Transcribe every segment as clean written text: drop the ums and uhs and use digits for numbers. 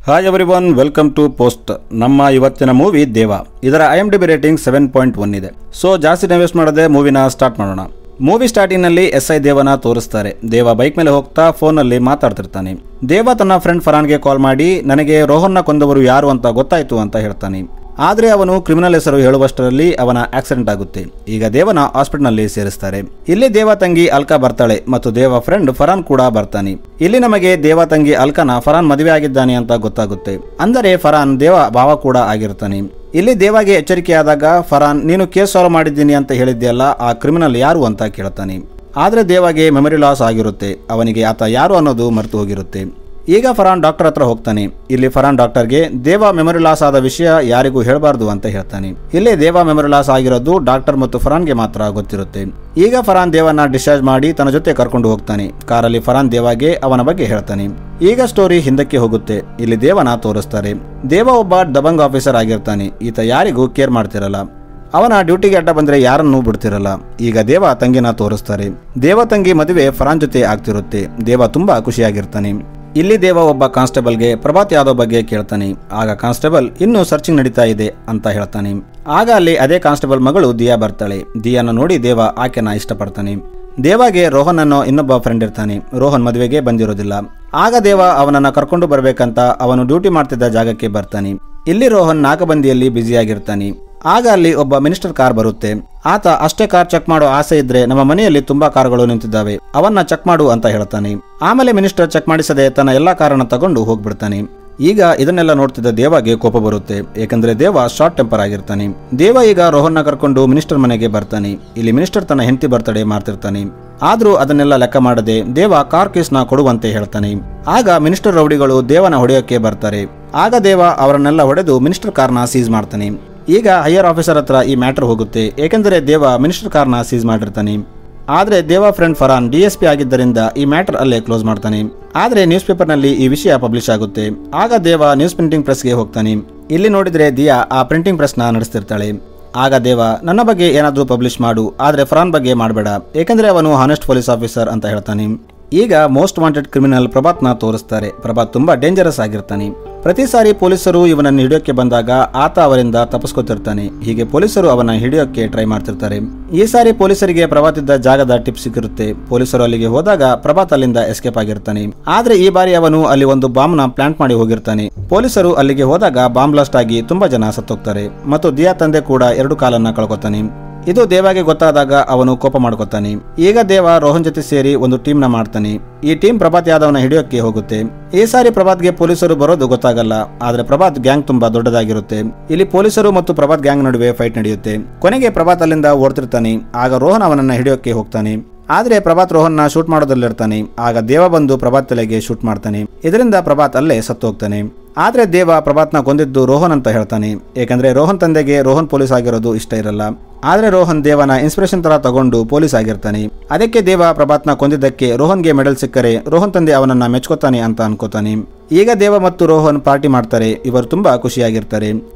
Hi everyone, welcome to post. ನಮ್ಮ ಇವತ್ತಿನ movie ದೇವ. ಇದರ IMDb ರೇಟಿಂಗ್ 7.1 ಇದೆ. ಸೊ ಜಾಸ್ತಿ ವೇಸ್ಟ್ ಮಾಡದೆ ಮೂವಿನ ಸ್ಟಾರ್ಟ್ ಮಾಡೋಣ. ಮೂವಿ ಸ್ಟಾರ್ಟಿಂಗ್ ನಲ್ಲಿ SI ದೇವನ ತೋರಿಸ್ತಾರೆ. ದೇವ ಬೈಕ್ ಮೇಲೆ ಹೋಗ್ತಾ ಫೋನ್ ನಲ್ಲಿ ಮಾತಾಡ್ತಿರ್ತಾನೆ. ದೇವ ತನ್ನ ಫ್ರೆಂಡ್ ಫರಾನ್ಗೆ ಕಾಲ್ ಮಾಡಿ ನನಗೆ ರೋಹನ್ನ ಕೊಂದವರು ಯಾರು ಅಂತ ಗೊತ್ತಾಯ್ತು ಅಂತ ಹೇಳ್ತಾನೆ. ಆದ್ರೆ ಅವನು ಕ್ರಿಮಿನಲ್ ಹೆಸರು ಹೇಳುವಷ್ಟರಲ್ಲಿ ಅವನ ಆಕ್ಸಿಡೆಂಟ್ ಆಗುತ್ತೆ. ಈಗ ದೇವನ ಹಾಸ್ಪಿಟಲ್ ನಲ್ಲಿ ಸೇರಿಸ್ತಾರೆ. ಇಲ್ಲಿ ದೇವ ತಂಗಿ ಅಲ್ಕಾ ಬರ್ತಾಳೆ ಮತ್ತು ದೇವ ಫ್ರೆಂಡ್ ಫರಾನ್ ಕೂಡ ಬರ್ತಾನೆ. ಇಲ್ಲಿ ನಮಗೆ ದೇವ ತಂಗಿ ಅಲ್ಕಾನ ಫರಾನ್ ಮದುವೆ ಆಗಿದ್ದಾನೆ ಅಂತ ಗೊತ್ತಾಗುತ್ತೆ. ಅಂದರೆ ಫರಾನ್ ದೇವ ಭಾವ ಕೂಡ ಆಗಿರ್ತಾನೆ. ಇಲ್ಲಿ ದೇವಾಗೆ ಎಚ್ಚರಿಕೆಯಾದಾಗ ಫರಾನ್, ನೀನು ಕೇಸ್ ಸಾಲ್ವ್ ಮಾಡಿದ್ದೀನಿ ಅಂತ ಹೇಳಿದ್ಯಲ್ಲ, ಆ ಕ್ರಿಮಿನಲ್ ಯಾರು ಅಂತ ಕೇಳ್ತಾನೆ. ಆದ್ರೆ ದೇವಾಗೆ ಮೆಮೊರಿ ಲಾಸ್ ಆಗಿರುತ್ತೆ. ಅವನಿಗೆ ಆತ ಯಾರು ಅನ್ನೋದು ಮರೆತು ಹೋಗಿರುತ್ತೆ. ಈಗ ಫರಾನ್ ಡಾಕ್ಟರ್ ಹತ್ರ ಹೋಗ್ತಾನೆ. ಇಲ್ಲಿ ಫರಾನ್ ಡಾಕ್ಟರ್ಗೆ ದೇವ ಮೆಮೊರಿ ಲಾಸ್ ಆದ ವಿಷಯ ಯಾರಿಗೂ ಹೇಳಬಾರ್ದು ಅಂತ ಹೇಳ್ತಾನೆ. ಇಲ್ಲಿ ದೇವ ಮೆಮೊರಿ ಲಾಸ್ ಆಗಿರೋದು ಡಾಕ್ಟರ್ ಮತ್ತು ಫರಾನ್ಗೆ ಮಾತ್ರ ಗೊತ್ತಿರುತ್ತೆ. ಈಗ ಫರಾನ್ ದೇವನ ಡಿಸ್ಚಾರ್ಜ್ ಮಾಡಿ ತನ್ನ ಜೊತೆ ಕರ್ಕೊಂಡು ಹೋಗ್ತಾನೆ. ಕಾರಲ್ಲಿ ಫರಾನ್ ದೇವಾಗೆ ಅವನ ಬಗ್ಗೆ ಹೇಳ್ತಾನೆ. ಈಗ ಸ್ಟೋರಿ ಹಿಂದಕ್ಕೆ ಹೋಗುತ್ತೆ. ಇಲ್ಲಿ ದೇವನ ತೋರಿಸ್ತಾರೆ. ದೇವ ಒಬ್ಬ ದಬಂಗ್ ಆಫೀಸರ್ ಆಗಿರ್ತಾನೆ. ಈತ ಯಾರಿಗೂ ಕೇರ್ ಮಾಡ್ತಿರಲ್ಲ. ಅವನ ಡ್ಯೂಟಿಗೆ ಅಡ್ಡ ಬಂದ್ರೆ ಯಾರನ್ನೂ ಬಿಡ್ತಿರಲ್ಲ. ಈಗ ದೇವ ತಂಗಿನ ತೋರಿಸ್ತಾರೆ. ದೇವ ತಂಗಿ ಮದುವೆ ಫರಾನ್ ಜೊತೆ ಆಗ್ತಿರುತ್ತೆ. ದೇವ ತುಂಬಾ ಖುಷಿಯಾಗಿರ್ತಾನೆ. ಇಲ್ಲಿ ದೇವ ಒಬ್ಬ ಕಾನ್ಸ್ಟೇಬಲ್ಗೆ ಪ್ರಭಾತ್ ಯಾದವ್ ಬಗ್ಗೆ ಕೇಳ್ತಾನೆ. ಆಗ ಕಾನ್ಸ್ಟೇಬಲ್ ಇನ್ನೂ ಸರ್ಚಿಂಗ್ ನಡೀತಾ ಇದೆ ಅಂತ ಹೇಳ್ತಾನೆ. ಆಗ ಅಲ್ಲಿ ಅದೇ ಕಾನ್ಸ್ಟೇಬಲ್ ಮಗಳು ದಿಯಾ ಬರ್ತಾಳೆ. ದಿಯಾನ ನೋಡಿ ದೇವ ಆಕೆನ ಇಷ್ಟಪಡ್ತಾನೆ. ದೇವಾಗೆ ರೋಹನ್ ಅನ್ನೋ ಇನ್ನೊಬ್ಬ ಫ್ರೆಂಡ್ ಇರ್ತಾನೆ. ರೋಹನ್ ಮದುವೆಗೆ ಬಂದಿರೋದಿಲ್ಲ. ಆಗ ದೇವ ಅವನನ್ನ ಕರ್ಕೊಂಡು ಬರ್ಬೇಕಂತ ಅವನು ಡ್ಯೂಟಿ ಮಾಡ್ತಿದ್ದ ಜಾಗಕ್ಕೆ ಬರ್ತಾನೆ. ಇಲ್ಲಿ ರೋಹನ್ ನಾಗಬಂದಿಯಲ್ಲಿ ಬ್ಯುಸಿಯಾಗಿರ್ತಾನೆ. ಆಗ ಅಲ್ಲಿ ಒಬ್ಬ ಮಿನಿಸ್ಟರ್ ಕಾರ್ ಬರುತ್ತೆ. ಆತ ಅಷ್ಟೇ ಕಾರ್ ಚೆಕ್ ಮಾಡೋ ಆಸೆ ಇದ್ರೆ ನಮ್ಮ ಮನೆಯಲ್ಲಿ ತುಂಬಾ ಕಾರುಗಳು ನಿಂತಿದ್ದಾವೆ, ಅವನ್ನ ಚೆಕ್ ಮಾಡು ಅಂತ ಹೇಳ್ತಾನೆ. ಆಮೇಲೆ ಮಿನಿಸ್ಟರ್ ಚೆಕ್ ಮಾಡಿಸದೆ ತನ್ನ ಎಲ್ಲಾ ಕಾರನ್ನ ತಗೊಂಡು ಹೋಗ್ಬಿಡ್ತಾನೆ. ಈಗ ಇದನ್ನೆಲ್ಲ ನೋಡ್ತಿದ್ದ ದೇವಾಗೆ ಕೋಪ ಬರುತ್ತೆ. ಏಕೆಂದ್ರೆ ದೇವ ಶಾರ್ಟ್ ಟೆಂಪರ್ ಆಗಿರ್ತಾನೆ. ದೇವ ಈಗ ರೋಹನ್ನ ಕರ್ಕೊಂಡು ಮಿನಿಸ್ಟರ್ ಮನೆಗೆ ಬರ್ತಾನೆ. ಇಲ್ಲಿ ಮಿನಿಸ್ಟರ್ ತನ್ನ ಹೆಂಡತಿ ಬರ್ತಡೇ ಮಾಡ್ತಿರ್ತಾನೆ. ಆದ್ರೂ ಅದನ್ನೆಲ್ಲ ಲೆಕ್ಕ ಮಾಡದೆ ದೇವ ಕಾರ್ ಕೇಸ್ನ ಕೊಡುವಂತೆ ಹೇಳ್ತಾನೆ. ಆಗ ಮಿನಿಸ್ಟರ್ ರೌಡಿಗಳು ದೇವನ ಹೊಡೆಯೋಕೆ ಬರ್ತಾರೆ. ಆಗ ದೇವ ಅವರನ್ನೆಲ್ಲ ಹೊಡೆದು ಮಿನಿಸ್ಟರ್ ಕಾರ್ನ ಸೀಸ್ ಮಾಡ್ತಾನೆ. ಈಗ ಹೈಯರ್ ಆಫೀಸರ್ ಹತ್ರ ಈ ಮ್ಯಾಟರ್ ಹೋಗುತ್ತೆ. ಏಕೆಂದರೆ ದೇವ ಮಿನಿಸ್ಟರ್ ಕಾರ್ನ ಸೀಸ್ ಮಾಡಿರ್ತಾನೆ. ಆದ್ರೆ ದೇವ ಫ್ರೆಂಡ್ ಫರಾನ್ DSP ಆಗಿದ್ದರಿಂದ ಈ ಮ್ಯಾಟರ್ ಅಲ್ಲೇ ಕ್ಲೋಸ್ ಮಾಡ್ತಾನೆ. ಆದ್ರೆ ನ್ಯೂಸ್ ಪೇಪರ್ ನಲ್ಲಿ ಈ ವಿಷಯ ಪಬ್ಲಿಷ್ ಆಗುತ್ತೆ. ಆಗ ದೇವ ನ್ಯೂಸ್ ಪ್ರಿಂಟಿಂಗ್ ಪ್ರೆಸ್ಗೆ ಹೋಗ್ತಾನೆ. ಇಲ್ಲಿ ನೋಡಿದ್ರೆ ದಿಯಾ ಆ ಪ್ರಿಂಟಿಂಗ್ ಪ್ರೆಸ್ ನ ನಡೆಸ್ತಿರ್ತಾಳೆ. ಆಗ ದೇವ, ನನ್ನ ಬಗ್ಗೆ ಏನಾದ್ರೂ ಪಬ್ಲಿಷ್ ಮಾಡು, ಆದ್ರೆ ಫರಾನ್ ಬಗ್ಗೆ ಮಾಡಬೇಡ, ಏಕೆಂದ್ರೆ ಅವನು ಹಾನೆಸ್ಟ್ ಪೊಲೀಸ್ ಆಫೀಸರ್ ಅಂತ ಹೇಳ್ತಾನೆ. ಈಗ ಮೋಸ್ಟ್ ವಾಂಟೆಡ್ ಕ್ರಿಮಿನಲ್ ಪ್ರಭಾತ್ನ ತೋರಿಸ್ತಾರೆ. ಪ್ರಭಾತ್ ತುಂಬಾ ಡೇಂಜರಸ್ ಆಗಿರ್ತಾನೆ. ಪ್ರತಿ ಸಾರಿ ಪೊಲೀಸರು ಇವನನ್ನು ಹಿಡಿಯೋಕೆ ಬಂದಾಗ ಆತ ಅವರಿಂದ ತಪ್ಪಿಸ್ಕೊತಿರ್ತಾನೆ. ಹೀಗೆ ಪೊಲೀಸರು ಅವನ ಹಿಡಿಯೋಕೆ ಟ್ರೈ ಮಾಡ್ತಿರ್ತಾರೆ. ಈ ಸಾರಿ ಪೊಲೀಸರಿಗೆ ಪ್ರಭಾತ್ ಇದ್ದ ಜಾಗದ ಟಿಪ್ ಸಿಕ್ಕಿರುತ್ತೆ. ಪೊಲೀಸರು ಅಲ್ಲಿಗೆ ಹೋದಾಗ ಪ್ರಭಾತ್ ಅಲ್ಲಿಂದ ಎಸ್ಕೇಪ್ ಆಗಿರ್ತಾನೆ. ಆದ್ರೆ ಈ ಬಾರಿ ಅವನು ಅಲ್ಲಿ ಒಂದು ಬಾಂಬ್ ನ ಪ್ಲಾಂಟ್ ಮಾಡಿ ಹೋಗಿರ್ತಾನೆ. ಪೊಲೀಸರು ಅಲ್ಲಿಗೆ ಹೋದಾಗ ಬಾಂಬ್ ಬ್ಲಾಸ್ಟ್ ಆಗಿ ತುಂಬಾ ಜನ ಸತ್ತೋಗ್ತಾರೆ ಮತ್ತು ದಿಯಾ ತಂದೆ ಕೂಡ 2 ಕಾಲನ್ನ ಕಳ್ಕೊತಾನೆ. ಇದು ದೇವಾಗೆ ಗೊತ್ತಾದಾಗ ಅವನು ಕೋಪ ಮಾಡ್ಕೊತಾನೆ. ಈಗ ದೇವ ರೋಹನ್ ಜೊತೆ ಸೇರಿ ಒಂದು ಟೀಮ್ ನ ಮಾಡ್ತಾನೆ. ಈ ಟೀಮ್ ಪ್ರಭಾತ್ ಯಾದವ್ನ ಹಿಡಿಯೋಕೆ ಹೋಗುತ್ತೆ. ಈ ಸಾರಿ ಪ್ರಭಾತ್ಗೆ ಪೊಲೀಸರು ಬರೋದು ಗೊತ್ತಾಗಲ್ಲ. ಆದ್ರೆ ಪ್ರಭಾತ್ ಗ್ಯಾಂಗ್ ತುಂಬಾ ದೊಡ್ಡದಾಗಿರುತ್ತೆ. ಇಲ್ಲಿ ಪೊಲೀಸರು ಮತ್ತು ಪ್ರಭಾತ್ ಗ್ಯಾಂಗ್ ನಡುವೆ ಫೈಟ್ ನಡೆಯುತ್ತೆ. ಕೊನೆಗೆ ಪ್ರಭಾತ್ ಅಲ್ಲಿಂದ ಓಡ್ತಿರ್ತಾನೆ. ಆಗ ರೋಹನ್ ಅವನನ್ನ ಹಿಡಿಯೋಕೆ ಹೋಗ್ತಾನೆ. ಆದ್ರೆ ಪ್ರಭಾತ್ ರೋಹನ್ನ ಶೂಟ್ ಮಾಡೋದ್ರಲ್ಲಿರ್ತಾನೆ. ಆಗ ದೇವ ಬಂದು ಪ್ರಭಾತ್ ತಲೆಗೆ ಶೂಟ್ ಮಾಡ್ತಾನೆ. ಇದರಿಂದ ಪ್ರಭಾತ್ ಅಲ್ಲೇ ಸತ್ತು ಹೋಗ್ತಾನೆ. ಆದ್ರೆ ದೇವ ಪ್ರಭಾತ್ನ ಕೊಂದಿದ್ದು ರೋಹನ್ ಅಂತ ಹೇಳ್ತಾನೆ. ಏಕೆಂದ್ರೆ ರೋಹನ್ ತಂದೆಗೆ ರೋಹನ್ ಪೊಲೀಸ್ ಆಗಿರೋದು ಇಷ್ಟ ಇರಲ್ಲ. ಆದ್ರೆ ರೋಹನ್ ದೇವನ ಇನ್ಸ್ಪಿರೇಷನ್ ತರ ತಗೊಂಡು ಪೊಲೀಸ್ ಆಗಿರ್ತಾನೆ. ಅದಕ್ಕೆ ದೇವ ಪ್ರಭಾತ್ನ ಕೊಂದಿದ್ದಕ್ಕೆ ರೋಹನ್ಗೆ ಮೆಡಲ್ ಸಿಕ್ಕರೆ ರೋಹನ್ ತಂದೆ ಅವನನ್ನ ಮೆಚ್ಕೋತಾನೆ ಅಂತ ಅನ್ಕೋತಾನೆ. ಈಗ ದೇವ ಮತ್ತು ರೋಹನ್ ಪಾರ್ಟಿ ಮಾಡ್ತಾರೆ. ಇವರು ತುಂಬಾ ಖುಷಿಯಾಗಿರ್ತಾರೆ.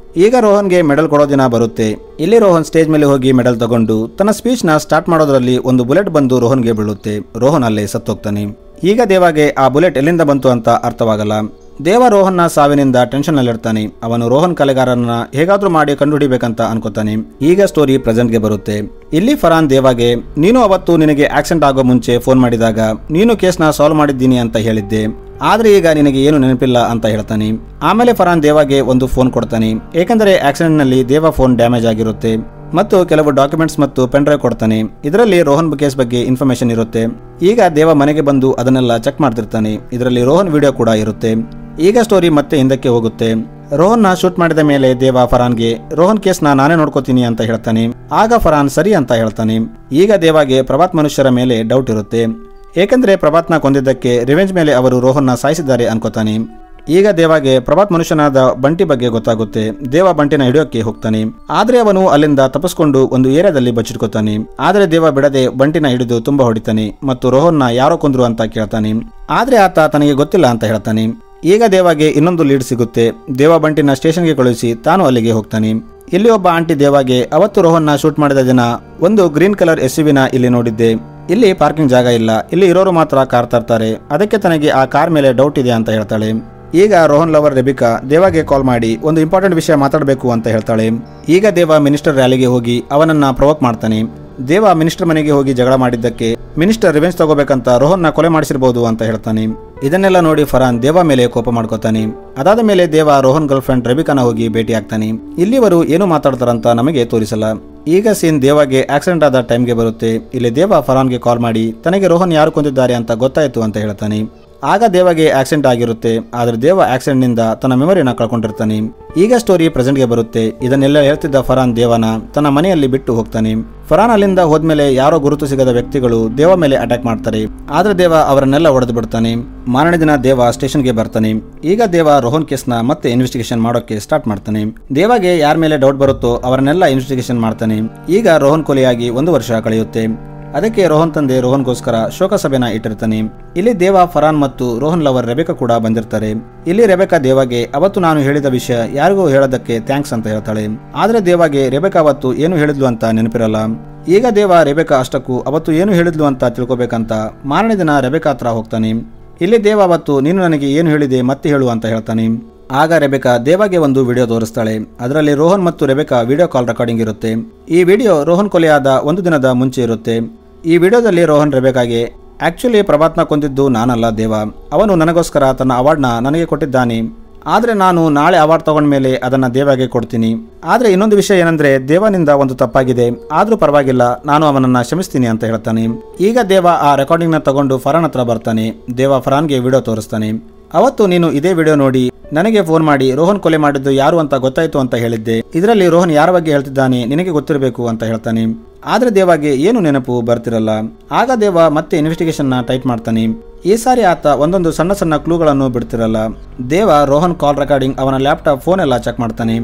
ಈಗ ರೋಹನ್ಗೆ ಮೆಡಲ್ ಕೊಡೋ ದಿನ ಬರುತ್ತೆ. ಇಲ್ಲಿ ರೋಹನ್ ಸ್ಟೇಜ್ ಮೇಲೆ ಹೋಗಿ ಮೆಡಲ್ ತಗೊಂಡು ತನ್ನ ಸ್ಪೀಚ್ ನ ಸ್ಟಾರ್ಟ್ ಮಾಡೋದ್ರಲ್ಲಿ ಒಂದು ಬುಲೆಟ್ ಬಂದು ರೋಹನ್ಗೆ ಬೀಳುತ್ತೆ. ರೋಹನ್ ಅಲ್ಲೇ ಸತ್ತೋಗ್ತಾನೆ. ಈಗ ದೇವಾಗೆ ಆ ಬುಲೆಟ್ ಎಲ್ಲಿಂದ ಬಂತು ಅಂತ ಅರ್ಥವಾಗಲ್ಲ. ದೇವ ರೋಹನ್ನ ಸಾವಿನಿಂದ ಟೆನ್ಷನ್ ನಲ್ಲಿರ್ತಾನೆ. ಅವನು ರೋಹನ್ ಕಲೆಗಾರನ್ನ ಹೇಗಾದ್ರೂ ಮಾಡಿ ಕಂಡುಹಿಡಿಬೇಕಂತ ಅನ್ಕೋತಾನೆ. ಈಗ ಸ್ಟೋರಿ ಪ್ರೆಸೆಂಟ್ಗೆ ಬರುತ್ತೆ. ಇಲ್ಲಿ ಫರಾನ್ ದೇವಾಗೆ, ನೀನು ಅವತ್ತು ನಿನಗೆ ಆಕ್ಸಿಡೆಂಟ್ ಆಗೋ ಮುಂಚೆ ಫೋನ್ ಮಾಡಿದಾಗ ನೀನು ಕೇಸ್ನ ಸಾಲ್ವ್ ಮಾಡಿದ್ದೀನಿ ಅಂತ ಹೇಳಿದ್ದೆ, ಆದ್ರೆ ಈಗ ನಿನಗೆ ಏನು ನೆನಪಿಲ್ಲ ಅಂತ ಹೇಳ್ತಾನೆ. ಆಮೇಲೆ ಫರಾನ್ ದೇವಾಗೆ ಒಂದು ಫೋನ್ ಕೊಡ್ತಾನೆ. ಏಕೆಂದರೆ ಆಕ್ಸಿಡೆಂಟ್ ನಲ್ಲಿ ದೇವ ಫೋನ್ ಡ್ಯಾಮೇಜ್ ಆಗಿರುತ್ತೆ ಮತ್ತು ಕೆಲವು ಡಾಕ್ಯುಮೆಂಟ್ಸ್ ಮತ್ತು ಪೆನ್ ಡ್ರೈವ್ ಕೊಡ್ತಾನೆ. ಇದರಲ್ಲಿ ರೋಹನ್ ಕೇಸ್ ಬಗ್ಗೆ ಇನ್ಫಾರ್ಮೇಶನ್ ಇರುತ್ತೆ. ಈಗ ದೇವ ಮನೆಗೆ ಬಂದು ಅದನ್ನೆಲ್ಲ ಚೆಕ್ ಮಾಡ್ತಿರ್ತಾನೆ. ಇದರಲ್ಲಿ ರೋಹನ್ ವಿಡಿಯೋ ಕೂಡ ಇರುತ್ತೆ. ಈಗ ಸ್ಟೋರಿ ಮತ್ತೆ ಹಿಂದಕ್ಕೆ ಹೋಗುತ್ತೆ. ರೋಹನ್ ನ ಶೂಟ್ ಮಾಡಿದ ಮೇಲೆ ದೇವ ಫರಾನ್ಗೆ, ರೋಹನ್ ಕೇಸ್ನ ನಾನೇ ನೋಡ್ಕೋತೀನಿ ಅಂತ ಹೇಳ್ತಾನೆ. ಆಗ ಫರಾನ್ ಸರಿ ಅಂತ ಹೇಳ್ತಾನೆ. ಈಗ ದೇವಾಗೆ ಪ್ರಭಾತ್ ಮನುಷ್ಯರ ಮೇಲೆ ಡೌಟ್ ಇರುತ್ತೆ. ಏಕೆಂದ್ರೆ ಪ್ರಭಾತ್ನ ಕೊಂದಿದ್ದಕ್ಕೆ ರಿವೆಂಜ್ ಮೇಲೆ ಅವರು ರೋಹನ್ನ ಸಾಯಿಸಿದ್ದಾರೆ ಅನ್ಕೋತಾನೆ. ಈಗ ದೇವಾಗೆ ಪ್ರಭಾತ್ ಮನುಷ್ಯನಾದ ಬಂಟಿ ಬಗ್ಗೆ ಗೊತ್ತಾಗುತ್ತೆ. ದೇವ ಬಂಟಿನ ಹಿಡಿಯೋಕೆ ಹೋಗ್ತಾನೆ. ಆದ್ರೆ ಅವನು ಅಲ್ಲಿಂದ ತಪ್ಪಿಸ್ಕೊಂಡು ಒಂದು ಏರಿಯಾದಲ್ಲಿ ಬಚ್ಚಿಟ್ಕೋತಾನೆ. ಆದ್ರೆ ದೇವ ಬಿಡದೆ ಬಂಟಿನ ಹಿಡಿದು ತುಂಬಾ ಹೊಡಿತಾನೆ ಮತ್ತು ರೋಹನ್ನ ಯಾರೋ ಕೊಂದ್ರು ಅಂತ ಕೇಳ್ತಾನೆ. ಆದ್ರೆ ಆತ ತನಗೆ ಗೊತ್ತಿಲ್ಲ ಅಂತ ಹೇಳ್ತಾನೆ. ಈಗ ದೇವಾಗೆ ಇನ್ನೊಂದು ಲೀಡ್ ಸಿಗುತ್ತೆ. ದೇವ ಬಂಟಿನ ಸ್ಟೇಷನ್ಗೆ ಕಳುಹಿಸಿ ತಾನು ಅಲ್ಲಿಗೆ ಹೋಗ್ತಾನೆ. ಇಲ್ಲಿ ಒಬ್ಬ ಆಂಟಿ ದೇವಾಗೆ, ಅವತ್ತು ರೋಹನ್ನ ಶೂಟ್ ಮಾಡಿದ ದಿನ ಒಂದು ಗ್ರೀನ್ ಕಲರ್ SUV ನ ಇಲ್ಲಿ ನೋಡಿದ್ದೆ. ಇಲ್ಲಿ ಪಾರ್ಕಿಂಗ್ ಜಾಗ ಇಲ್ಲ, ಇಲ್ಲಿ ಇರೋರು ಮಾತ್ರ ಕಾರ್ ತರ್ತಾರೆ, ಅದಕ್ಕೆ ತನಗೆ ಆ ಕಾರ್ ಮೇಲೆ ಡೌಟ್ ಇದೆ ಅಂತ ಹೇಳ್ತಾಳೆ. ಈಗ ರೋಹನ್ ಲವರ್ ರೆಬಿಕಾ ದೇವಾಗೆ ಕಾಲ್ ಮಾಡಿ ಒಂದು ಇಂಪಾರ್ಟೆಂಟ್ ವಿಷಯ ಮಾತಾಡಬೇಕು ಅಂತ ಹೇಳ್ತಾಳೆ. ಈಗ ದೇವ ಮಿನಿಸ್ಟರ್ ರ್ಯಾಲಿಗೆ ಹೋಗಿ ಅವನನ್ನ ಪ್ರವೋಕ್ ಮಾಡ್ತಾನೆ. ದೇವ ಮಿನಿಸ್ಟರ್ ಮನೆಗೆ ಹೋಗಿ ಜಗಳ ಮಾಡಿದ್ದಕ್ಕೆ ಮಿನಿಸ್ಟರ್ ರಿವೆಂಜ್ ತಗೋಬೇಕಂತ ರೋಹನ್ನ ಕೊಲೆ ಮಾಡಿಸಿರಬಹುದು ಅಂತ ಹೇಳ್ತಾನೆ. ಇದನ್ನೆಲ್ಲ ನೋಡಿ ಫರಾನ್ ದೇವ ಮೇಲೆ ಕೋಪ ಮಾಡ್ಕೋತಾನೆ. ಅದಾದ ಮೇಲೆ ದೇವ ರೋಹನ್ ಗರ್ಲ್ ಫ್ರೆಂಡ್ ರೆಬಿಕಾನ ಹೋಗಿ ಭೇಟಿ ಆಗ್ತಾನೆ. ಇಲ್ಲಿವರು ಏನು ಮಾತಾಡ್ತಾರಂತ ನಮಗೆ ತೋರಿಸಲ್ಲ. ಈಗ ಸೀನ್ ದೇವಾಗೆ ಆಕ್ಸಿಡೆಂಟ್ ಆದ ಟೈಮ್ಗೆ ಬರುತ್ತೆ. ಇಲ್ಲಿ ದೇವ ಫರಾನ್ಗೆ ಕಾಲ್ ಮಾಡಿ ತನಗೆ ರೋಹನ್ ಯಾರು ಕೊಂದಿದ್ದಾರೆ ಅಂತ ಗೊತ್ತಾಯ್ತು ಅಂತ ಹೇಳ್ತಾನೆ. ಆಗ ದೇವಗೆ ಆಕ್ಸಿಡೆಂಟ್ ಆಗಿರುತ್ತೆ. ಆದ್ರೆ ದೇವ ಆಕ್ಸಿಡೆಂಟ್ ನಿಂದ ತನ್ನ ಮೆಮೊರಿನ ಕಳ್ಕೊಂಡಿರ್ತಾನೆ. ಈಗ ಸ್ಟೋರಿ ಪ್ರೆಸೆಂಟ್ಗೆ ಬರುತ್ತೆ. ಇದನ್ನೆಲ್ಲ ಹೇಳ್ತಿದ್ದ ಫರಾನ್ ದೇವನ ತನ್ನ ಮನೆಯಲ್ಲಿ ಬಿಟ್ಟು ಹೋಗ್ತಾನೆ. ಫರಾನ್ ಅಲ್ಲಿಂದ ಹೋದ್ಮೇಲೆ ಯಾರೋ ಗುರುತು ಸಿಗದ ವ್ಯಕ್ತಿಗಳು ದೇವ ಮೇಲೆ ಅಟ್ಯಾಕ್ ಮಾಡ್ತಾರೆ. ಆದ್ರೆ ದೇವ ಅವರನ್ನೆಲ್ಲ ಹೊಡೆದು ಬಿಡ್ತಾನೆ. ಮಾರನೇ ದಿನ ದೇವ ಸ್ಟೇಷನ್ಗೆ ಬರ್ತಾನೆ. ಈಗ ದೇವ ರೋಹನ್ ಕೇಸ್ನ ಮತ್ತೆ ಇನ್ವೆಸ್ಟಿಗೇಷನ್ ಮಾಡೋಕೆ ಸ್ಟಾರ್ಟ್ ಮಾಡ್ತಾನೆ. ದೇವಗೆ ಯಾರ ಮೇಲೆ ಡೌಟ್ ಬರುತ್ತೋ ಅವರನ್ನೆಲ್ಲ ಇನ್ವೆಸ್ಟಿಗೇಷನ್ ಮಾಡ್ತಾನೆ. ಈಗ ರೋಹನ್ ಕೊಲೆಯಾಗಿ 1 ವರ್ಷ ಕಳೆಯುತ್ತೆ. ಅದಕ್ಕೆ ರೋಹನ್ ತಂದೆ ರೋಹನ್ಗೋಸ್ಕರ ಶೋಕ ಸಭೆನ ಇಟ್ಟಿರ್ತಾನೆ. ಇಲ್ಲಿ ದೇವ, ಫರಾನ್ ಮತ್ತು ರೋಹನ್ ಲವರ್ ರೆಬೆಕಾ ಕೂಡ ಬಂದಿರ್ತಾರೆ. ಇಲ್ಲಿ ರೆಬೆಕಾ ದೇವಗೆ ಅವತ್ತು ನಾನು ಹೇಳಿದ ವಿಷಯ ಯಾರಿಗೂ ಹೇಳೋದಕ್ಕೆ ಥ್ಯಾಂಕ್ಸ್ ಅಂತ ಹೇಳ್ತಾಳೆ. ಆದ್ರೆ ದೇವಗೆ ರೆಬೆಕಾ ಅವತ್ತು ಏನು ಹೇಳಿದ್ಲು ಅಂತ ನೆನಪಿರಲ್ಲ. ಈಗ ದೇವ ರೆಬೆಕಾ ಅಷ್ಟಕ್ಕೂ ಅವತ್ತು ಏನು ಹೇಳಿದ್ಲು ಅಂತ ತಿಳ್ಕೊಬೇಕಂತ ಮಾರನೇ ದಿನ ರೆಬೆಕಾ ಹತ್ರ ಹೋಗ್ತಾನೆ. ಇಲ್ಲಿ ದೇವ ಅವತ್ತು ನೀನು ನನಗೆ ಏನು ಹೇಳಿದೆ ಮತ್ತೆ ಹೇಳು ಅಂತ ಹೇಳ್ತಾನೆ. ಆಗ ರೆಬೆಕಾ ದೇವಗೆ ಒಂದು ವಿಡಿಯೋ ತೋರಿಸ್ತಾಳೆ. ಅದರಲ್ಲಿ ರೋಹನ್ ಮತ್ತು ರೆಬೆಕಾ ವಿಡಿಯೋ ಕಾಲ್ ರೆಕಾರ್ಡಿಂಗ್ ಇರುತ್ತೆ. ಈ ವಿಡಿಯೋ ರೋಹನ್ ಕೊಲೆಯಾದ 1 ದಿನದ ಮುಂಚೆ ಇರುತ್ತೆ. ಈ ವಿಡಿಯೋದಲ್ಲಿ ರೋಹನ್ ರೆಬೆಕಾಗೆ ಆಕ್ಚುಲಿ ಪ್ರಭಾತ್ನ ಕೊಂದಿದ್ದು ನಾನಲ್ಲ ದೇವ, ಅವನು ನನಗೋಸ್ಕರ ತನ್ನ ಅವಾರ್ಡ್ನ ನನಗೆ ಕೊಟ್ಟಿದ್ದಾನೆ. ಆದರೆ ನಾನು ನಾಳೆ ಅವಾರ್ಡ್ ತಗೊಂಡ್ಮೇಲೆ ಅದನ್ನ ದೇವಗೆ ಕೊಡ್ತೀನಿ. ಆದರೆ ಇನ್ನೊಂದು ವಿಷಯ ಏನಂದ್ರೆ ದೇವನಿಂದ ಒಂದು ತಪ್ಪಾಗಿದೆ, ಆದ್ರೂ ಪರವಾಗಿಲ್ಲ, ನಾನು ಅವನನ್ನ ಕ್ಷಮಿಸ್ತೀನಿ ಅಂತ ಹೇಳ್ತಾನೆ. ಈಗ ದೇವ ಆ ರೆಕಾರ್ಡಿಂಗ್ನ ತಗೊಂಡು ಫರಾನ್ ಹತ್ರ ಬರ್ತಾನೆ. ದೇವ ಫರಾನ್ಗೆ ವಿಡಿಯೋ ತೋರಿಸ್ತಾನೆ. ಅವತ್ತು ನೀನು ಇದೇ ವಿಡಿಯೋ ನೋಡಿ ನನಗೆ ಫೋನ್ ಮಾಡಿ ರೋಹನ್ ಕೊಲೆ ಮಾಡಿದ್ದು ಯಾರು ಅಂತ ಗೊತ್ತಾಯ್ತು ಅಂತ ಹೇಳಿದ್ದೆ. ಇದರಲ್ಲಿ ರೋಹನ್ ಯಾರ ಬಗ್ಗೆ ಹೇಳ್ತಿದ್ದಾನೆ ನಿನಗೆ ಗೊತ್ತಿರಬೇಕು ಅಂತ ಹೇಳ್ತಾನೆ. ಆದ್ರೆ ದೇವಗೆ ಏನು ನೆನಪು ಬರ್ತಿರಲ್ಲ. ಆಗ ದೇವ ಮತ್ತೆ ಇನ್ವೆಸ್ಟಿಗೇಷನ್ ನ ಟೈಪ್ ಮಾಡ್ತಾನೆ. ಈ ಸಾರಿ ಆತ ಒಂದೊಂದು ಸಣ್ಣ ಸಣ್ಣ ಕ್ಲೂಗಳನ್ನು ಬಿಡ್ತಿರಲ್ಲ. ದೇವ ರೋಹನ್ ಕಾಲ್ ರೆಕಾರ್ಡಿಂಗ್, ಅವನ ಲ್ಯಾಪ್ಟಾಪ್, ಫೋನ್ ಎಲ್ಲ ಚೆಕ್ ಮಾಡ್ತಾನೆ.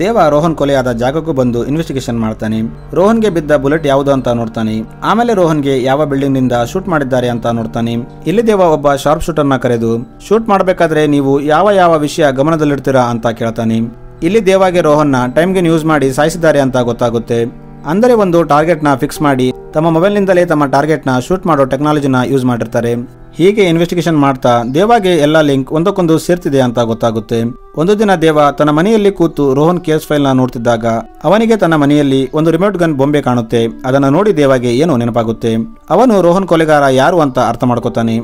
ದೇವ ರೋಹನ್ ಕೊಲೆಯಾದ ಜಾಗಕ್ಕೂ ಬಂದು ಇನ್ವೆಸ್ಟಿಗೇಷನ್ ಮಾಡ್ತಾನೆ. ರೋಹನ್ಗೆ ಬಿದ್ದ ಬುಲೆಟ್ ಯಾವುದು ಅಂತ ನೋಡ್ತಾನೆ. ಆಮೇಲೆ ರೋಹನ್ಗೆ ಯಾವ ಬಿಲ್ಡಿಂಗ್ ನಿಂದ ಶೂಟ್ ಮಾಡಿದ್ದಾರೆ ಅಂತ ನೋಡ್ತಾನೆ. ಇಲ್ಲಿ ದೇವ ಒಬ್ಬ ಶಾರ್ಪ್ ಶೂಟರ್ ನ ಕರೆದು ಶೂಟ್ ಮಾಡಬೇಕಾದ್ರೆ ನೀವು ಯಾವ ವಿಷಯ ಗಮನದಲ್ಲಿಡ್ತೀರಾ ಅಂತ ಕೇಳ್ತಾನೆ. ಇಲ್ಲಿ ದೇವಾಗೆ ರೋಹನ್ನ ಟೈಮ್ಗೆ ಯೂಸ್ ಮಾಡಿ ಸಾಯಿಸಿದ್ದಾರೆ ಅಂತ ಗೊತ್ತಾಗುತ್ತೆ. ಅಂದರೆ ಒಂದು ಟಾರ್ಗೆಟ್ ನ ಫಿಕ್ಸ್ ಮಾಡಿ ತಮ್ಮ ಮೊಬೈಲ್ ನಿಂದಲೇ ತಮ್ಮ ಟಾರ್ಗೆಟ್ ನ ಶೂಟ್ ಮಾಡೋ ಟೆಕ್ನಾಲಜಿನ ಯೂಸ್ ಮಾಡಿರ್ತಾರೆ. ಹೀಗೆ ಇನ್ವೆಸ್ಟಿಗೇಷನ್ ಮಾಡ್ತಾ ದೇವಾಗೆ ಎಲ್ಲ ಲಿಂಕ್ ಒಂದಕ್ಕೊಂದು ಸೇರ್ತಿದೆ ಅಂತ ಗೊತ್ತಾಗುತ್ತೆ. ಒಂದು ದಿನ ದೇವ ತನ್ನ ಮನೆಯಲ್ಲಿ ಕೂತು ರೋಹನ್ ಕೇಸ್ ಫೈಲ್ ನ ನೋಡ್ತಿದ್ದಾಗ ಅವನಿಗೆ ತನ್ನ ಮನೆಯಲ್ಲಿ ಒಂದು ರಿಮೋಟ್ ಗನ್ ಬೊಂಬೆ ಕಾಣುತ್ತೆ. ಅದನ್ನ ನೋಡಿ ದೇವಾಗೆ ಏನೋ ನೆನಪಾಗುತ್ತೆ. ಅವನು ರೋಹನ್ ಕೊಲೆಗಾರ ಯಾರು ಅಂತ ಅರ್ಥ ಮಾಡ್ಕೋತಾನೆ.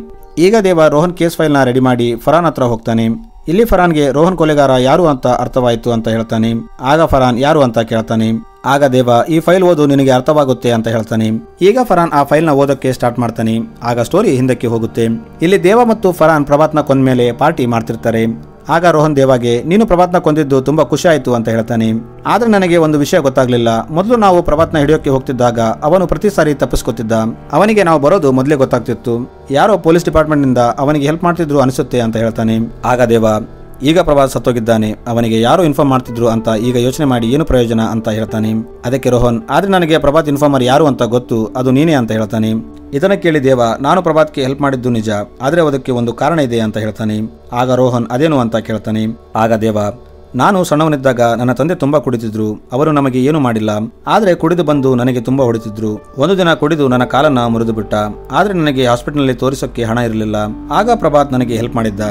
ಈಗ ದೇವ ರೋಹನ್ ಕೇಸ್ ಫೈಲ್ ನ ರೆಡಿ ಮಾಡಿ ಫರಾನ್ ಹತ್ರ ಹೋಗ್ತಾನೆ. ಇಲ್ಲಿ ಫರಾನ್ಗೆ ರೋಹನ್ ಕೊಲೆಗಾರ ಯಾರು ಅಂತ ಅರ್ಥವಾಯಿತು ಅಂತ ಹೇಳ್ತಾನೆ. ಆಗ ಫರಾನ್ ಯಾರು ಅಂತ ಕೇಳ್ತಾನೆ. ಆಗ ದೇವ ಈ ಫೈಲ್ ಓದು, ನಿನಗೆ ಅರ್ಥವಾಗುತ್ತೆ ಅಂತ ಹೇಳ್ತಾನೆ. ಈಗ ಫರಾನ್ ಆ ಫೈಲ್ ನ ಓದಕ್ಕೆ ಸ್ಟಾರ್ಟ್ ಮಾಡ್ತಾನೆ. ಆಗ ಸ್ಟೋರಿ ಹಿಂದಕ್ಕೆ ಹೋಗುತ್ತೆ. ಇಲ್ಲಿ ದೇವ ಮತ್ತು ಫರಾನ್ ಪ್ರಭಾತ್ನ ಕೊಂದ್ಮೇಲೆ ಪಾರ್ಟಿ ಮಾಡ್ತಿರ್ತಾರೆ. ಆಗ ರೋಹನ್ ದೇವಾಗೆ ನೀನು ಪ್ರಭಾತ್ನ ಕೊಂದಿದ್ದು ತುಂಬಾ ಖುಷಿ ಆಯ್ತು ಅಂತ ಹೇಳ್ತಾನೆ. ಆದ್ರೆ ನನಗೆ ಒಂದು ವಿಷಯ ಗೊತ್ತಾಗ್ಲಿಲ್ಲ. ಮೊದಲು ನಾವು ಪ್ರಭಾತ್ನ ಹಿಡಿಯೋಕೆ ಹೋಗ್ತಿದ್ದಾಗ ಅವನು ಪ್ರತಿ ಸಾರಿ ತಪ್ಪಿಸ್ಕೊತಿದ್ದ. ಅವನಿಗೆ ನಾವು ಬರೋದು ಮೊದಲೇ ಗೊತ್ತಾಗ್ತಿತ್ತು. ಯಾರೋ ಪೊಲೀಸ್ ಡಿಪಾರ್ಟ್ಮೆಂಟ್ ನಿಂದ ಅವನಿಗೆ ಹೆಲ್ಪ್ ಮಾಡ್ತಿದ್ರು ಅನಿಸುತ್ತೆ ಅಂತ ಹೇಳ್ತಾನೆ. ಆಗ ದೇವ ಈಗ ಪ್ರಭಾತ್ ಸತ್ತೋಗಿದ್ದಾನೆ, ಅವನಿಗೆ ಯಾರು ಇನ್ಫಾರ್ಮ್ ಮಾಡ್ತಿದ್ರು ಅಂತ ಈಗ ಯೋಚನೆ ಮಾಡಿ ಏನು ಪ್ರಯೋಜನ ಅಂತ ಹೇಳ್ತಾನೆ. ಅದಕ್ಕೆ ರೋಹನ್ ಆದ್ರೆ ನನಗೆ ಪ್ರಭಾತ್ ಇನ್ಫಾರ್ಮರ್ ಯಾರು ಅಂತ ಗೊತ್ತು, ಅದು ನೀನೇ ಅಂತ ಹೇಳ್ತಾನೆ. ಇದನ್ನ ಕೇಳಿ ದೇವ ನಾನು ಪ್ರಭಾತ್ಗೆ ಹೆಲ್ಪ್ ಮಾಡಿದ್ದು ನಿಜ, ಆದ್ರೆ ಅದಕ್ಕೆ ಒಂದು ಕಾರಣ ಇದೆ ಅಂತ ಹೇಳ್ತಾನೆ. ಆಗ ರೋಹನ್ ಅದೇನು ಅಂತ ಕೇಳ್ತಾನೆ. ಆಗ ದೇವ ನಾನು ಸಣ್ಣವನಿದ್ದಾಗ ನನ್ನ ತಂದೆ ತುಂಬಾ ಕುಡಿತಿದ್ರು. ಅವರು ನಮಗೆ ಏನು ಮಾಡಿಲ್ಲ, ಆದ್ರೆ ಕುಡಿದು ಬಂದು ನನಗೆ ತುಂಬಾ ಹೊಡಿತಿದ್ರು. ಒಂದು ದಿನ ಕುಡಿದು ನನ್ನ ಕಾಲನ್ನ ಮುರಿದು ಬಿಟ್ಟ. ಆದ್ರೆ ನನಗೆ ಹಾಸ್ಪಿಟಲ್ ತೋರಿಸೋಕೆ ಹಣ ಇರಲಿಲ್ಲ. ಆಗ ಪ್ರಭಾತ್ ನನಗೆ ಹೆಲ್ಪ್ ಮಾಡಿದ್ದ.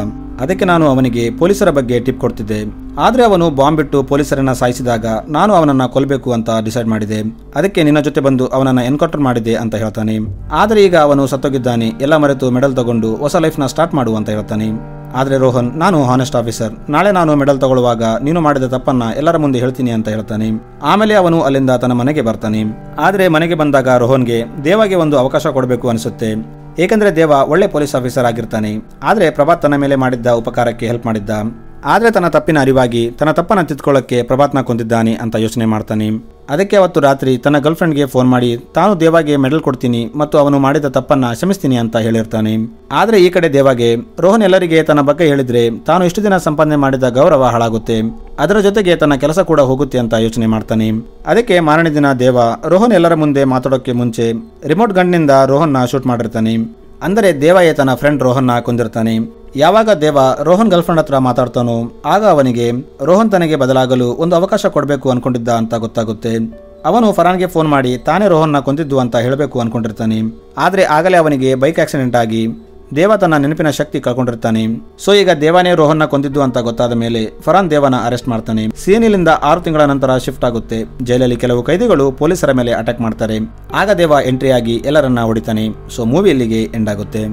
ಅದಕ್ಕೆ ನಾನು ಅವನಿಗೆ ಪೊಲೀಸರ ಬಗ್ಗೆ ಟಿಪ್ ಕೊಡ್ತಿದ್ದೆ. ಆದ್ರೆ ಅವನು ಬಾಂಬ್ ಬಿಟ್ಟು ಪೊಲೀಸರನ್ನ ಸಾಯಿಸಿದಾಗ ನಾನು ಅವನನ್ನ ಕೊಲ್ಲಬೇಕು ಅಂತ ಡಿಸೈಡ್ ಮಾಡಿದೆ. ಅದಕ್ಕೆ ನಿನ್ನ ಜೊತೆ ಬಂದು ಅವನನ್ನ ಎನ್ಕೌಂಟರ್ ಮಾಡಿದೆ ಅಂತ ಹೇಳ್ತಾನೆ. ಆದ್ರೆ ಈಗ ಅವನು ಸತ್ತೋಗಿದ್ದಾನೆ, ಎಲ್ಲ ಮರೆತು ಮೆಡಲ್ ತಗೊಂಡು ಹೊಸ ಲೈಫ್ ನ ಸ್ಟಾರ್ಟ್ ಮಾಡು ಅಂತ ಹೇಳ್ತಾನೆ. ಆದ್ರೆ ರೋಹನ್ ನಾನು ಹಾನೆಸ್ಟ್ ಆಫೀಸರ್, ನಾಳೆ ನಾನು ಮೆಡಲ್ ತಗೊಳ್ಳುವಾಗ ನೀನು ಮಾಡಿದ ತಪ್ಪನ್ನ ಎಲ್ಲರ ಮುಂದೆ ಹೇಳ್ತೀನಿ ಅಂತ ಹೇಳ್ತಾನೆ. ಆಮೇಲೆ ಅವನು ಅಲ್ಲಿಂದ ತನ್ನ ಮನೆಗೆ ಬರ್ತಾನೆ. ಆದ್ರೆ ಮನೆಗೆ ಬಂದಾಗ ರೋಹನ್ಗೆ ದೇವಾಗೆ ಒಂದು ಅವಕಾಶ ಕೊಡಬೇಕು ಅನಿಸುತ್ತೆ. ಏಕೆಂದ್ರೆ ದೇವ ಒಳ್ಳೆ ಪೊಲೀಸ್ ಆಫೀಸರ್ ಆಗಿರ್ತಾನೆ. ಆದ್ರೆ ಪ್ರಭಾತ್ ತನ್ನ ಮೇಲೆ ಮಾಡಿದ್ದ ಉಪಕಾರಕ್ಕೆ ಹೆಲ್ಪ್ ಮಾಡಿದ್ದ. ಆದ್ರೆ ತನ್ನ ತಪ್ಪಿನ ಅರಿವಾಗಿ ತನ್ನ ತಪ್ಪನ್ನ ತಿದ್ಕೊಳ್ಳಕ್ಕೆ ಪ್ರಭಾತ್ನ ಕೊಂದಿದ್ದಾನೆ ಅಂತ ಯೋಚನೆ ಮಾಡ್ತಾನೆ. ಅದಕ್ಕೆ ಅವತ್ತು ರಾತ್ರಿ ತನ್ನ ಗರ್ಲ್ ಫ್ರೆಂಡ್ಗೆ ಫೋನ್ ಮಾಡಿ ತಾನು ದೇವಾಗೆ ಮೆಡಲ್ ಕೊಡ್ತೀನಿ ಮತ್ತು ಅವನು ಮಾಡಿದ ತಪ್ಪನ್ನ ಕ್ಷಮಿಸ್ತೀನಿ ಅಂತ ಹೇಳಿರ್ತಾನೆ. ಆದ್ರೆ ಈ ಕಡೆ ದೇವಾಗೆ ರೋಹನ್ ಎಲ್ಲರಿಗೆ ತನ್ನ ಬಗ್ಗೆ ಹೇಳಿದ್ರೆ ತಾನು ಇಷ್ಟು ದಿನ ಸಂಪಾದನೆ ಮಾಡಿದ ಗೌರವ ಹಾಳಾಗುತ್ತೆ, ಅದರ ಜೊತೆಗೆ ತನ್ನ ಕೆಲಸ ಕೂಡ ಹೋಗುತ್ತೆ ಅಂತ ಯೋಚನೆ ಮಾಡ್ತಾನೆ. ಅದಕ್ಕೆ ಮಾರನೇ ದಿನ ದೇವ ರೋಹನ್ ಎಲ್ಲರ ಮುಂದೆ ಮಾತಾಡೋಕೆ ಮುಂಚೆ ರಿಮೋಟ್ ಗನ್ನಿಂದ ರೋಹನ್ನ ಶೂಟ್ ಮಾಡಿರ್ತಾನೆ. ಅಂದರೆ ದೇವಯೇ ತನ್ನ ಫ್ರೆಂಡ್ ರೋಹನ್ನ ಕೊಂದಿರ್ತಾನೆ. ಯಾವಾಗ ದೇವ ರೋಹನ್ ಗರ್ಲ್ ಫ್ರೆಂಡ್ ಹತ್ರ ಮಾತಾಡ್ತಾನೋ ಆಗ ಅವನಿಗೆ ರೋಹನ್ ತನಗೆ ಬದಲಾಗಲು ಒಂದು ಅವಕಾಶ ಕೊಡಬೇಕು ಅನ್ಕೊಂಡಿದ್ದ ಅಂತ ಗೊತ್ತಾಗುತ್ತೆ. ಅವನು ಫರಾನ್ಗೆ ಫೋನ್ ಮಾಡಿ ತಾನೇ ರೋಹನ್ನ ಕೊಂದಿದ್ದು ಅಂತ ಹೇಳಬೇಕು ಅನ್ಕೊಂಡಿರ್ತಾನೆ. ಆದ್ರೆ ಆಗಲೇ ಅವನಿಗೆ ಬೈಕ್ ಆಕ್ಸಿಡೆಂಟ್ ಆಗಿ ದೇವ ತನ್ನ ನೆನಪಿನ ಶಕ್ತಿ ಕಳ್ಕೊಂಡಿರ್ತಾನೆ. ಸೊ ಈಗ ದೇವಾನೇ ರೋಹನ್ನ ಕೊಂದಿದ್ದು ಅಂತ ಗೊತ್ತಾದ ಮೇಲೆ ಫರಾನ್ ದೇವನ ಅರೆಸ್ಟ್ ಮಾಡ್ತಾನೆ. ಸಿಎನ್ಇಲಿಂದ 6 ತಿಂಗಳ ನಂತರ ಶಿಫ್ಟ್ ಆಗುತ್ತೆ. ಜೈಲಲ್ಲಿ ಕೆಲವು ಕೈದಿಗಳು ಪೊಲೀಸರ ಮೇಲೆ ಅಟ್ಯಾಕ್ ಮಾಡ್ತಾರೆ. ಆಗ ದೇವ ಎಂಟ್ರಿ ಆಗಿ ಎಲ್ಲರನ್ನ ಹೊಡಿತಾನೆ. ಸೊ ಮೂವಿ ಇಲ್ಲಿಗೆ ಎಂಡ್ ಆಗುತ್ತೆ.